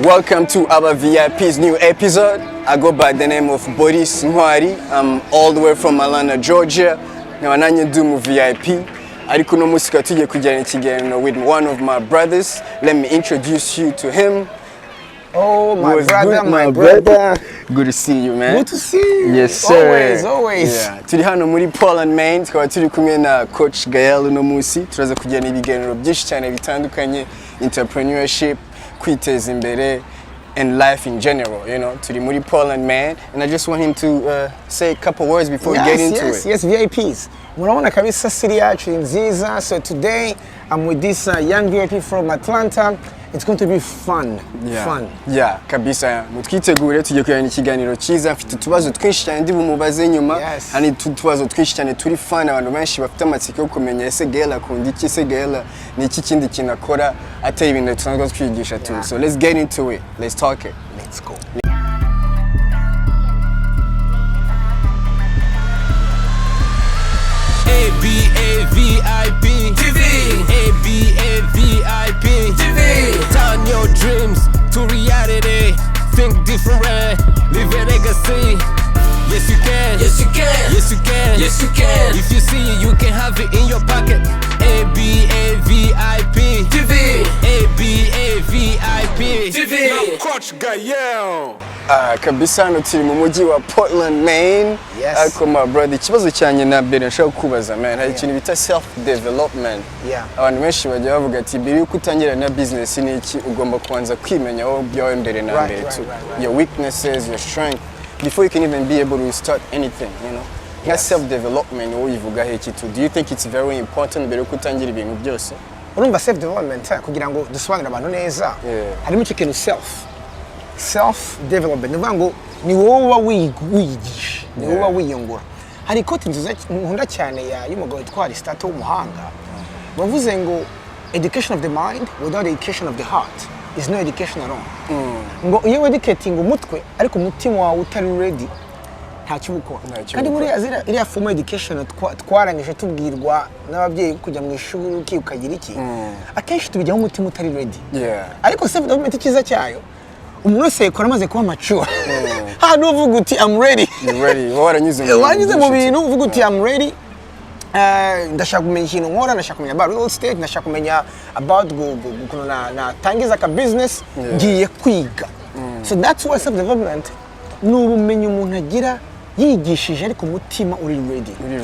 Welcome to Abavip's new episode. I go by the name of Boris. I'm all the way from Atlanta, Georgia. Now I'm doing VIP. Ariko no musika tujye kujyana kiganiro with one of my brothers. Let me introduce you to him. Oh, my brother. Good to see you, man. Good to see you. Yes, sir. Always. Yeah. Turi hano muri Poland, Maine. Tukaba turi kumwe na Coach Gael uno musi. Turaza kujyana ibiganiro byinshi cyane bitandukanye, entrepreneurship, kwiteza imbere, and life in general, you know. Turi muri Poland, man. And I just want him to say a couple words before we get into it. Yes, VIPs. Muraona kabisa city yacu nziza. So today I'm with this young VIP from Atlanta. It's going to be fun. Yeah, kabisa. Mutwitegure tujye kujyana ikiganiro cyiza. Mfite utubazo twinshi cyane ndi bumubaze nyuma. Hani tubazo twinshi cyane turi fan, abantu benshi bafite amatsiko yo kumenya ese Gael akunda iki, ese Gael ni iki kindi kinakora ateye ibintu tusanzwe twigisha tu. So let's get into it. Let's talk it. Let's go. ABAVIP TV. ABAVIP TV. Turn your dreams to reality. Think different, leave a legacy. Yes you can. Yes you can. Yes you can. Yes you can. If you see it, you can have it in your pocket. ABAVIP TV. ABAVIP TV. I'm Coach Gael. Kabisa hano turi mu mujyi wa Portland, Maine. Ariko my brother, ikibazo cyanye na mbere nshaka kubaza, man, hari ikintu bita self development. Abantu benshi bajya bavuga ati mbere yuko utangira na business ni iki, ugomba kuanza kwimenya aho byawe mbere na mbere tu. Your weaknesses, your strength, before you can even be able to start anything, you know. That self development wo ivuga heki tu. Do you think it's very important mbere yuko utangira ibintu byose? Urumva self development kugira ngo dusobanurire abantu neza. Harimo ikintu self development. Nivuga ngo ni wowe wiyigisha, ni wowe wiyungura. Hari ikoti nziza nkunda cyane y'umugabo witwa Aristotle w'umuhanga. Bavuze ngo education of the mind without education of the heart is no education at all. Ngo iyo educating umutwe ariko umutima wawe utari ready ntacyo ukora. Kandi muri iriya form education twarangije tubwirwa n'ababyeyi kujya mu ishuri ukagira iki, akenshi tubijyaho umutima utari ready. Ariko self development ikiza cyayo umuntu wese yakora amaze kuba mature. Hano uvuga uti I'm ready. You're ready. Waranyuze mu bintu uvuga uti I'm ready. Ndashaka kumenya ikintu nkora, ndashaka kumenya about real estate, ndashaka kumenya about ukuntu natangiza ka business, ngiye kwiga. So that's why self development ni ubumenyi umuntu agira yigishije ariko umutima uri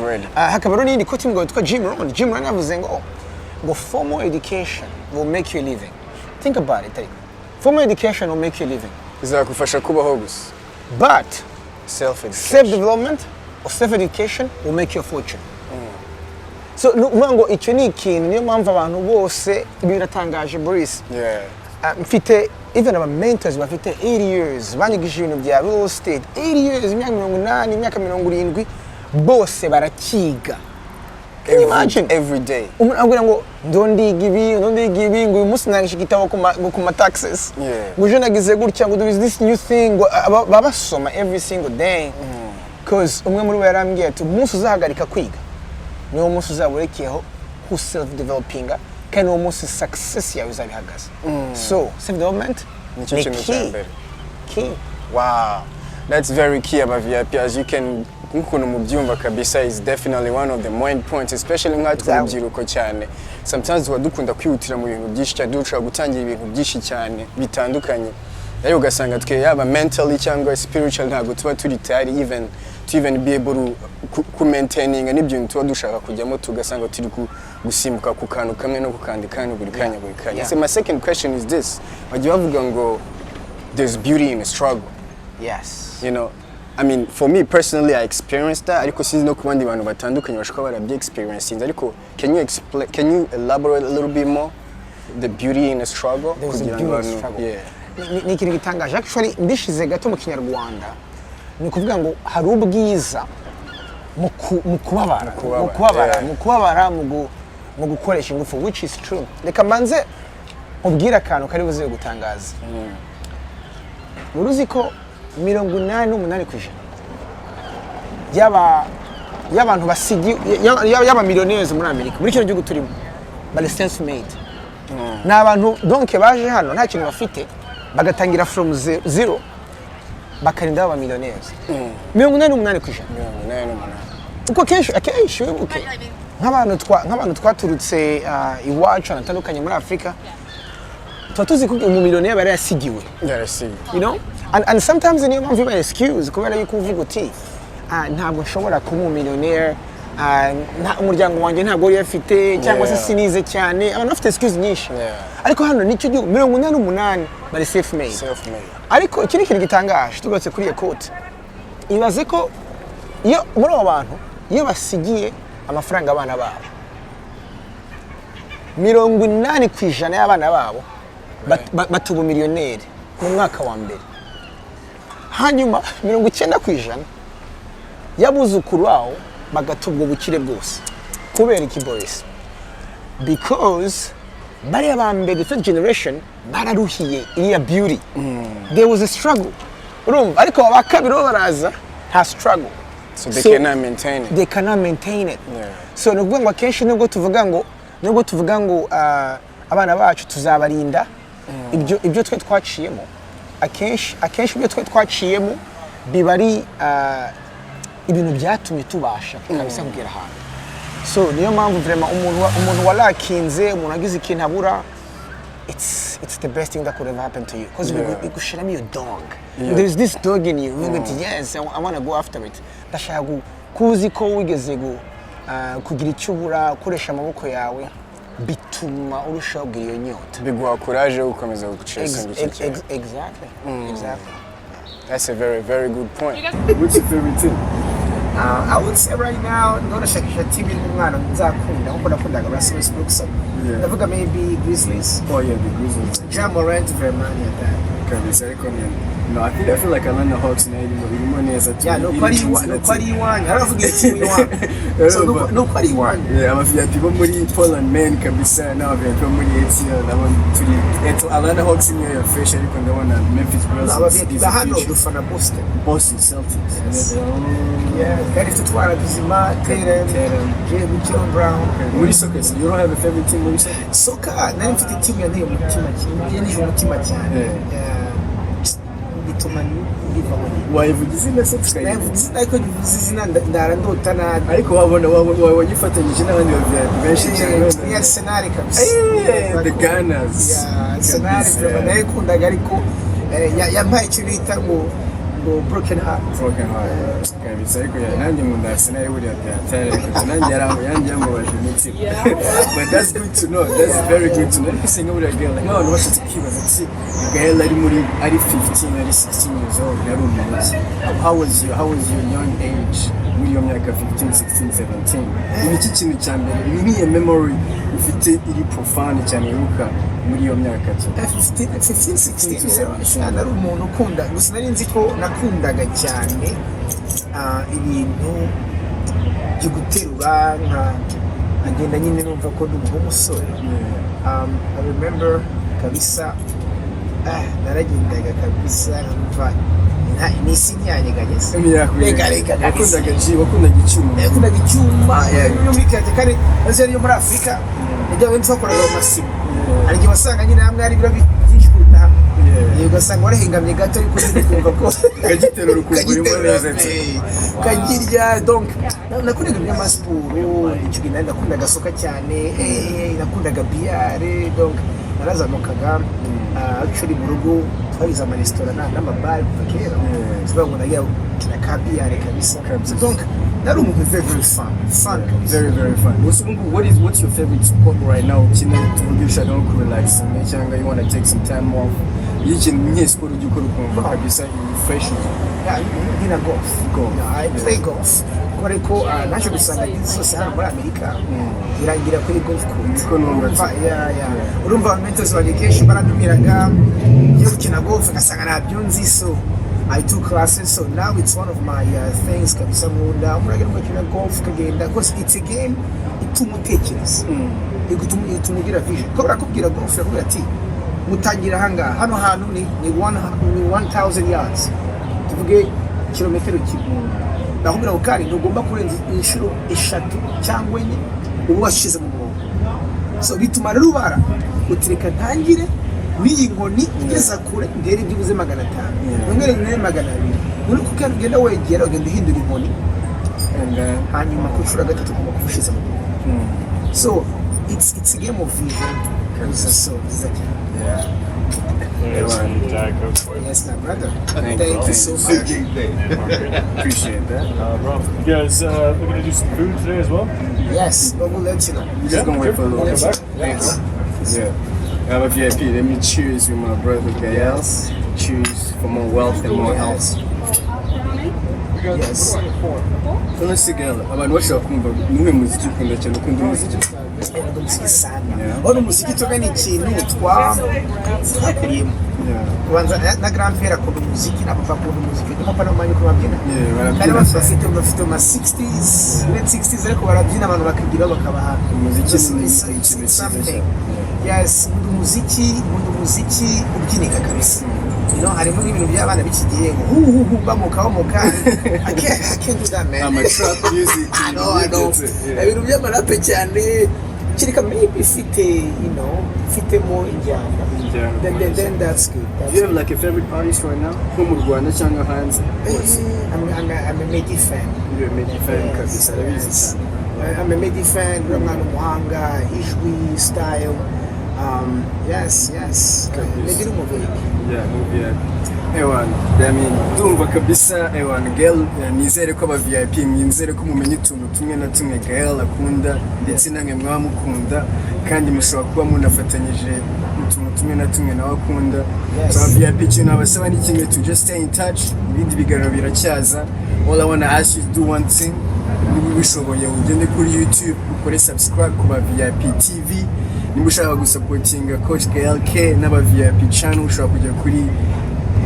ready. Hakaba rero n'indi kote ngo witwa Jim Rohn yavuze ngo formal education will make you a living. Think about it. Formal education will make you a living. Izakufasha kubaho gusa. But self development or self education will make you a fortune. So ngo icyo ni ikintu niyo mpamvu abantu bose biratangaje Boris. Mfite even our mentors bafite 80 years banyigishije ibintu bya real estate 80 years, imyaka 80, imyaka 70 bose barakiga. Imagine every day. Umuntu ngo ndondiga ibi ngo uyu munsi nangisha igitabo ku ma taxes. Ngo nagize gutya ngo there is this new thing babasoma every single day. Because umwe muri bo yarambwiye ati umunsi uzahagarika kwiga niwo munsi uzaburekeyeho ku self developing kandi uwo munsi success yawe izabihagaze. So self development ni key. Wow, that's very key about VIP, as you can ukuntu mubyumva kabisa is definitely one of the main points, especially nk'atwubyiruko cyane. Sometimes dukunda kwihutira mu bintu byinshi cyane, dushaka gutangira ibintu byinshi cyane bitandukanye, rero ugasanga twe yaba mentally cyangwa spiritual ntabwo tuba turi tayari to even be able to maintaining n'ibyo tuba dushaka kujyamo, tugasanga turi gusimbuka ku kantu kamwe no kukandi kandi buri kanya. So my second question is this: bajya bavuga ngo there's beauty in a struggle. Yes. You know, I mean, for me personally, I experienced that. Ariko sinzi no kubandi bantu batandukanye bashobora barabye experiences. Ariko can you elaborate a little bit more the beauty in a struggle? There's a beauty in a struggle. Ni ikintu gitangaje. Actually ndishize gato mu Kinyarwanda ni kuvuga ngo hari ubwiza mu kubabara mu gukoresha ingufu, which is true. Reka manze ubwira akantu kari buze gutangaza. Muruzi ko 88% y'abantu basigi y'aba millionaires muri Amerika muri kino gihugu turimo bari self made. N'abantu donc baje hano nta kintu bafite bagatangira from zero bakarinda baba millionaires 88%. Uko akenshi wibuke nk'abantu twaturutse iwacu natandukanye muri Afrika tuba tuzi ko umumiliyoneri aba yarasigiwe, you know, and sometimes niyo mpamvu iba excuse kubera yuko uvuga uti ntabwo nshobora kuba umumiliyoneri, umuryango wanjye ntabwo wari afite cyangwa se sinize cyane, abantu bafite excuse nyinshi, ariko hano nicyo gihugu 88 bari self made. Ariko iki ni ikintu gitangaje tugatse kuri iyo quote, ibaze ko iyo muri abo bantu iyo basigiye amafaranga abana babo 80% y'abana babo batuba miliyoneri mu mwaka wa mbere, hanyuma 90% y'abuzukuru bawo bagatubwa ubukire bwose. Kubera iki Boris? Because bari abambere, the first generation bararuhiye iriya beauty. There was a struggle, urumva, ariko abakabiri bo baraza nta struggle, so they cannot maintain it. They cannot maintain it. So nubwo ngo akenshi nubwo tuvuga ngo abana bacu tuzabarinda ibyo twe twaciyemo, akenshi ibyo twe twaciyemo biba ari ibintu byatumye tubasha kabisa kugera ahantu. So niyo mpamvu vraiment umuntu walakinze, umuntu agize ikintu abura, it's the best thing that could have happened to you, because igushiramo your dog. There is this dog in you. Yes, I want to go after it. Ndashaka kuzi ko wigeze kugira icyo ubura ukoresha amaboko yawe, bituma urushaho kugira iyo nyota, biguha courage yo gukomeza gucesa. Exactly. That's a very, very good point. What's your favorite team? I would say right now, ndashakisha team y'umwana nzakunda kuko nakundaga Russell's Brooks. Ndavuga maybe Grizzlies. Oh yeah, the Grizzlies. Ja Morant very many at that. Kabisa ariko no, I feel like Atlanta Hawks na irimo neza tu. Yeah, nobody won. Haravuga team won. So nobody won. Yeah, Abavip bo muri Poland man kabisa, na Abavip bo muri ATL nabo turi Atlanta Hawks ni ya fresh ariko ndabona Memphis Grizzlies. Hano dufana Boston Celtics. Yeah, Gary Tutwara Bizima, Tatum, Jalen Brown. Muri soccer, so you don't have a favorite team muri soccer? Soccer, nari mfite team yanjye umutima cyane. Bituma ndiva muri. Wayivugize na soccer? Ariko bivuze izina ndarandota na. Ariko wagifatanyije n'abandi benshi cyane. Ya Arsenal kabisa. The Gunners. Yeah, Arsenal nayo kundaga ariko yampaye icyo bita ngo broken heart. Kabisa ariko nanjye nkunda Arsenal buriya byatare, nanjye yanjye yamubaje imitsi. But that's good to know. That's very good to know. Because buriya Gael, nk'abantu bashatse kwibaza ati Gael ari 15 ari 16 years old, yari umuntu. How was your young age muri iyo myaka 15, 16, 17? Iki kintu cya mbere ni memory ufite iri profound cyane yuka muri iyo myaka 15, 16 nari umuntu ukunda, gusa nari nzi ko nakundaga cyane ibintu byo guterura, nkagenda nyine numva ko ndi umusore. I remember kabisa naragendaga kabisa numva nisi nyanyeganyese. Wakundaga icyuma yo muri kate kandi bazari yo muri Afrika nijya wenda twakoraga mu masimu, ariko wasanga nyine hamwe ari biro byinshi kuruta hamwe. Yego sanga warahingamye gato ariko ndikumva ko kagiterura ukumva neza kagirya. Donc nakundaga ibyamasiporo, icyo gihe nakundaga soka cyane, nakundaga biyare. Donc narazamukaga actually mu rugo twabiza amaresitora n'amabari kuva kera, tuvuga ngo nagiye kina ka biyare kabisa. Donc nari umuntu very fun. Very fun. What's your favorite sport right now? Kina tuvugisha no ku relax cyangwa you want to take some time off? Yiki ni sport ugikora ukumva kabisa fresh? Yeah, dina golf. I play golf. Koreko naje gusanga zose hano muri Amerika irangira kuri golf course. Urumva mentors wa education baradumiraga yo gukina golf ngasanga nabyunzi, so I took classes, so now it's one of my things kabisa munda muragira gukina golf kagenda, because it's a game itumutekereza, itumugira vision. Ko barakubwira golf yavuga ati mutangira hano hantu ni 1000 yards, tuvuge kilometero kimwe. Ndakubwira ko kandi ntugomba kurenza inshuro 3 cyangwa 4 ubu washize mu murongo. So bituma rero ubara utireka ntangire n'iyi nkoni igeza kure ngera ibyibuze 500 mwere nyine 200 muri kugenda wegera ugenda uhindura inkoni hanyuma kushura gatatu kuma kufushiza so it's a game of vision so yeah. Yes, my brother. Thank you so much. Appreciate that. Bro. You guys we're gonna do some food today as well? Yes, but we'll let you know. We're just gonna wait for a little bit. Yes. Yeah. Abavip, let me cheers with my brother Gael. Cheers for more wealth and more health. Yes. Let's see, Gael. Abantu bashaka kumva numwe muziki ukunda cyane ukunda umuziki. Umuziki sana. Ono muziki toka ni ikintu twakuriyemo. Kwanza na grandpère akunda umuziki na papa akunda umuziki. Ndimo pana manyi kubabyina. Kandi bafite ma 60s, late 60s ariko barabyina abantu bakigira bakabaha. Umuziki ni something. Yes, umuziki ubyinika kabisa. Harimo n'ibintu by'abana bikigiye bamuka I can't do that, man. I'm a trap music. I know. Ibintu by'amarape cyane kirika maybe fite more injyana. Then that's good. Do you have like a favorite artist right now? Who mu Rwanda cyangwa hanze? I'm a Meddy fan. You're a Meddy fan kabisa. I'm a Meddy fan. Ramana Muhanga, ijwi, style. Yes. Meddy movie. Yeah. Ewan, ndumva kabisa Ewan Gael nizere ko abavip mwinzere ko mumenye utuntu tumwe na tumwe Gael akunda ndetse namwe mwamukunda kandi mushobora kuba munafatanyije utuntu tumwe na tumwe nawe akunda. So abavip cyane abasaba ni kimwe to just stay in touch. Ibindi biganiro biracyaza. All I want to ask you to do one thing. Niba bishoboye ugende kuri YouTube ukore subscribe ku Abavip TV. Niba ushaka gusupportinga Coach Gael K n'abavip channel ushobora kujya kuri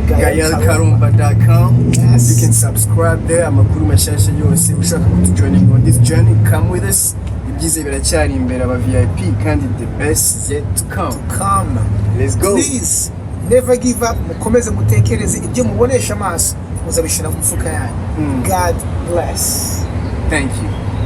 gaelkarumba.com. You can subscribe there. Amakuru mashasha yose ushaka kutujoining on this journey, come with us. Ibyize biracyari imbere abavip kandi the best yet to come. Let's go. Please never give up. Mukomeze mutekereze ibyo mubonesha amaso muzabishira mu mufuka yanyu. God bless. Thank you.